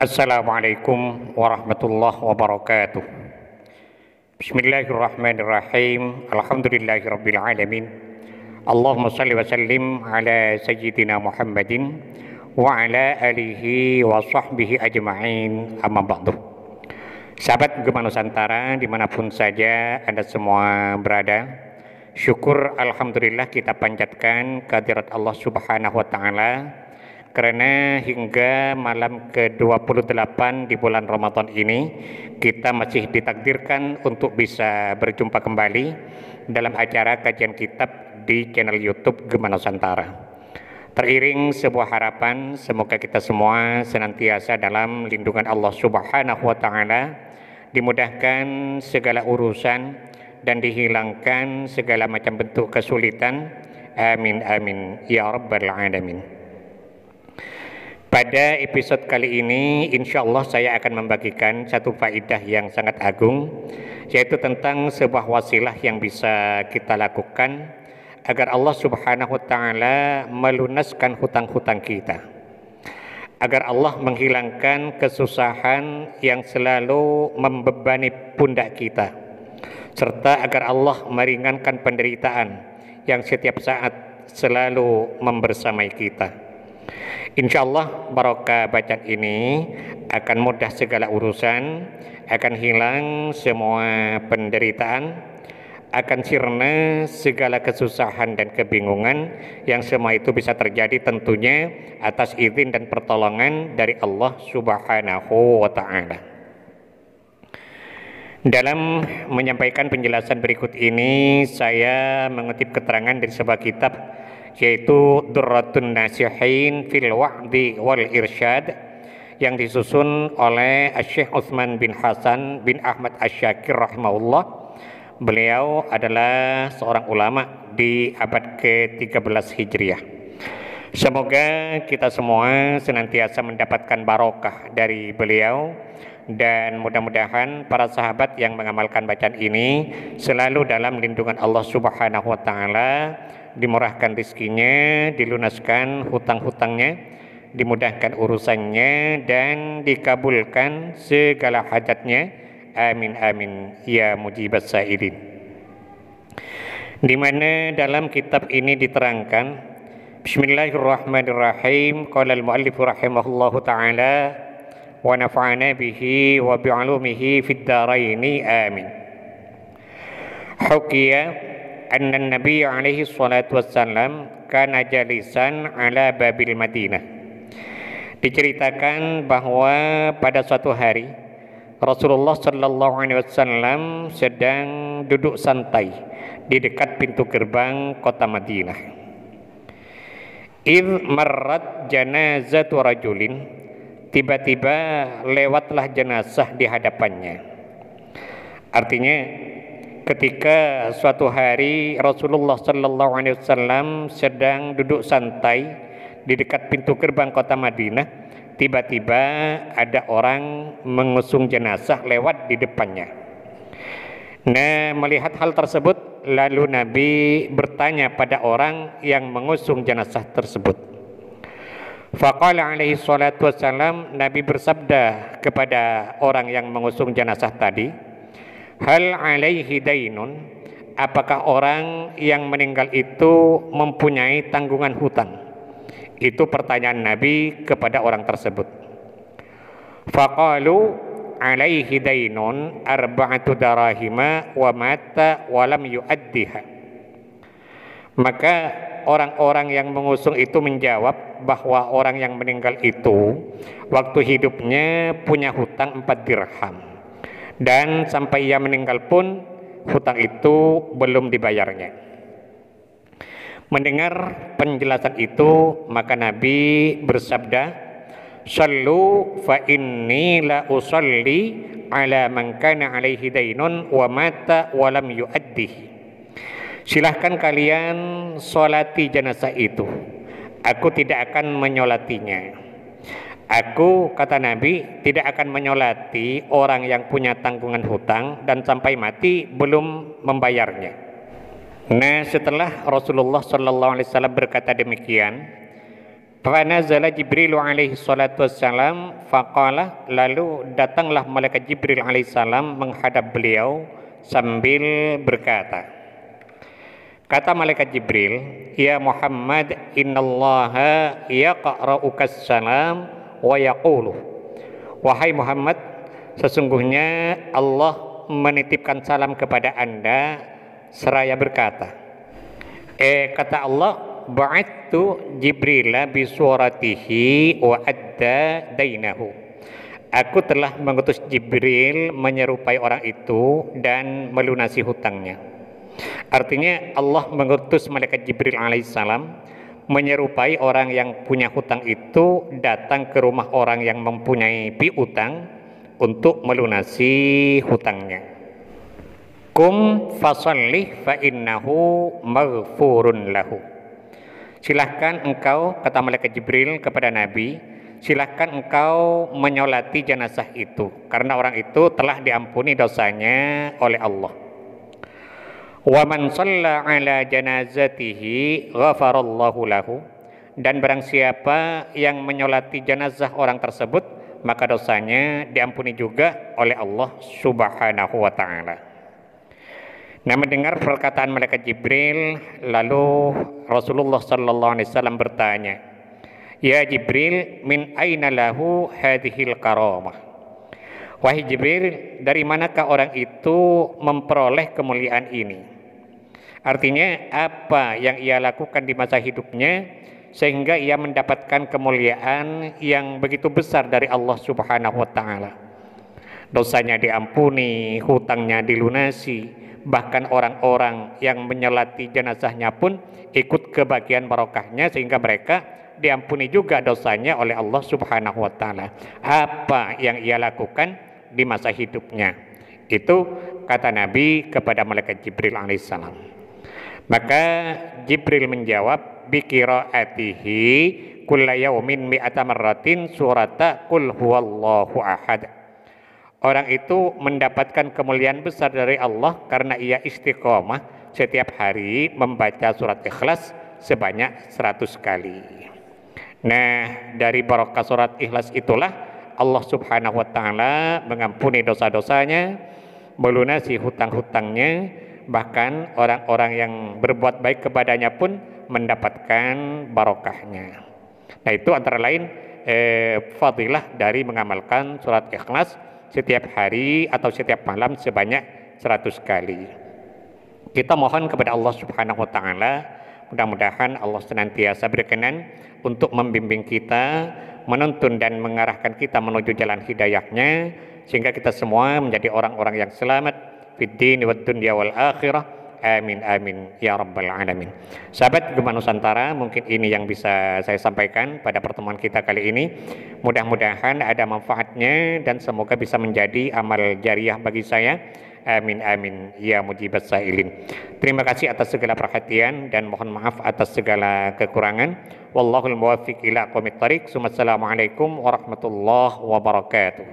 Assalamualaikum warahmatullahi wabarakatuh. Bismillahirrahmanirrahim. Alhamdulillahirabbil alamin. Allahumma shalli wa sallim ala sayyidina Muhammadin wa ala alihi wa sahbihi ajma'in. Amma ba'du. Sahabat Gema Nusantara dimanapun saja Anda semua berada, syukur alhamdulillah kita panjatkan kehadirat Allah Subhanahu wa taala karena hingga malam ke-28 di bulan Ramadan ini kita masih ditakdirkan untuk bisa berjumpa kembali dalam acara kajian kitab di channel YouTube Gema Nusantara. Teriring sebuah harapan, semoga kita semua senantiasa dalam lindungan Allah Subhanahu wa taala, dimudahkan segala urusan dan dihilangkan segala macam bentuk kesulitan. Amin amin ya rabbal alamin. Pada episode kali ini, insya Allah saya akan membagikan satu faidah yang sangat agung, yaitu tentang sebuah wasilah yang bisa kita lakukan agar Allah Subhanahu wa taala melunaskan hutang-hutang kita, agar Allah menghilangkan kesusahan yang selalu membebani pundak kita, serta agar Allah meringankan penderitaan yang setiap saat selalu membersamai kita. Insya Allah barokah bacaan ini akan mudah segala urusan, akan hilang semua penderitaan, akan sirna segala kesusahan dan kebingungan yang semua itu bisa terjadi tentunya atas izin dan pertolongan dari Allah Subhanahu wa taala. Dalam menyampaikan penjelasan berikut ini, saya mengutip keterangan dari sebuah kitab, yaitu Durratun Nasihin fil Wa'di wal Irsyad, yang disusun oleh Syekh Utsman bin Hasan bin Ahmad Asy-Syakir rahimahullah. Beliau adalah seorang ulama di abad ke-13 Hijriah. Semoga kita semua senantiasa mendapatkan barokah dari beliau, dan mudah-mudahan para sahabat yang mengamalkan bacaan ini selalu dalam lindungan Allah Subhanahu wa taala, dimurahkan rezekinya, dilunaskan hutang-hutangnya, dimudahkan urusannya, dan dikabulkan segala hajatnya. Amin amin ya mujibas sa'ilin. Di mana dalam kitab ini diterangkan, Bismillahirrahmanirrahim. Qala al-muallif rahimahullahu taala wa nafa'ana bihi wa bi'ulumihi fid dharaini amin. Hukiya anna an-nabiy alaihi salatu wassalam kana jalisan ala babil Madinah. Diceritakan bahwa pada suatu hari Rasulullah sallallahu alaihi wasallam sedang duduk santai di dekat pintu gerbang kota Madinah. Idh marrat janazatu rajulin, tiba-tiba lewatlah jenazah di hadapannya. Artinya ketika suatu hari Rasulullah sallallahu alaihi wasallam sedang duduk santai di dekat pintu gerbang kota Madinah, tiba-tiba ada orang mengusung jenazah lewat di depannya. Nah, melihat hal tersebut, lalu Nabi bertanya pada orang yang mengusung jenazah tersebut. Faqala alaihi salatu wassalam, Nabi bersabda kepada orang yang mengusung jenazah tadi, hal alaihi dainun, apakah orang yang meninggal itu mempunyai tanggungan hutang? Itu pertanyaan Nabi kepada orang tersebut. Faqalu alaihi dainun arba'atu darahima wa mata wa lam yu'addiha. Maka orang-orang yang mengusung itu menjawab bahwa orang yang meninggal itu waktu hidupnya punya hutang 4 dirham, dan sampai ia meninggal pun hutang itu belum dibayarnya. Mendengar penjelasan itu, maka Nabi bersabda, sallu fa inni la usalli ala man kana alaihi dainun wa mata wa lam yu'addihi. Silahkan kalian solati jenazah itu, aku tidak akan menyolatinya. Aku, kata Nabi, tidak akan menyolati orang yang punya tanggungan hutang dan sampai mati belum membayarnya. Nah, setelah Rasulullah SAW berkata demikian, Fanazala Jibril alaihi salatu wassalam faqala, lalu datanglah malaikat Jibril alaihi salam menghadap beliau sambil berkata, kata malaikat Jibril, ya Muhammad, innallaha yaqra'ukas salam wa yaqulu, wahai Muhammad, sesungguhnya Allah menitipkan salam kepada Anda seraya berkata, kata Allah, ba'attu Jibrila bi suratihi wa adda dainahu. Aku telah mengutus Jibril menyerupai orang itu dan melunasi hutangnya. Artinya Allah mengutus malaikat Jibril alaihissalam menyerupai orang yang punya hutang itu datang ke rumah orang yang mempunyai piutang untuk melunasi hutangnya. Kum fasallih fa innahu maghfurun lahu. Silahkan engkau, kata malaikat Jibril kepada Nabi, silahkan engkau menyolati jenazah itu, karena orang itu telah diampuni dosanya oleh Allah. Wa man shalla ala janazatihi ghafarallahu lahu. Dan barang siapa yang menyolati jenazah orang tersebut, maka dosanya diampuni juga oleh Allah Subhanahu wa ta'ala. Nah, mendengar perkataan malaikat Jibril, lalu Rasulullah sallallahu alaihi wasallam bertanya, ya Jibril, min aina lahu hadhil karamah. Wahai Jibril, dari manakah orang itu memperoleh kemuliaan ini? Artinya apa yang ia lakukan di masa hidupnya sehingga ia mendapatkan kemuliaan yang begitu besar dari Allah Subhanahu wa ta'ala. Dosanya diampuni, hutangnya dilunasi, bahkan orang-orang yang menyolati jenazahnya pun ikut kebagian barokahnya sehingga mereka diampuni juga dosanya oleh Allah Subhanahu wa ta'ala. Apa yang ia lakukan di masa hidupnya? Itu kata Nabi kepada malaikat Jibril alaihissalam. Maka Jibril menjawab, biqiraatihi kulla yaumin mi'ata marratin surata qul huwallahu ahad. Orang itu mendapatkan kemuliaan besar dari Allah karena ia istiqomah setiap hari membaca surat Ikhlas sebanyak 100 kali. Nah, dari barokah surat Ikhlas itulah Allah Subhanahu wa ta'ala mengampuni dosa-dosanya, melunasi hutang-hutangnya, bahkan orang-orang yang berbuat baik kepadanya pun mendapatkan barokahnya. Nah, itu antara lain fadilah dari mengamalkan surat Ikhlas setiap hari atau setiap malam sebanyak 100 kali. Kita mohon kepada Allah Subhanahu wa ta'ala, mudah-mudahan Allah senantiasa berkenan untuk membimbing kita, menuntun dan mengarahkan kita menuju jalan hidayahnya, sehingga kita semua menjadi orang-orang yang selamat fid din wad dunya wal akhirah. Amin amin ya rabbal alamin. Sahabat Gema Nusantara, mungkin ini yang bisa saya sampaikan pada pertemuan kita kali ini. Mudah-mudahan ada manfaatnya dan semoga bisa menjadi amal jariah bagi saya. Amin amin ya mujibas sailin. Terima kasih atas segala perhatian dan mohon maaf atas segala kekurangan. Wallahul muwaffiq ila aqwamit thariq. Wassalamualaikum warahmatullahi wabarakatuh.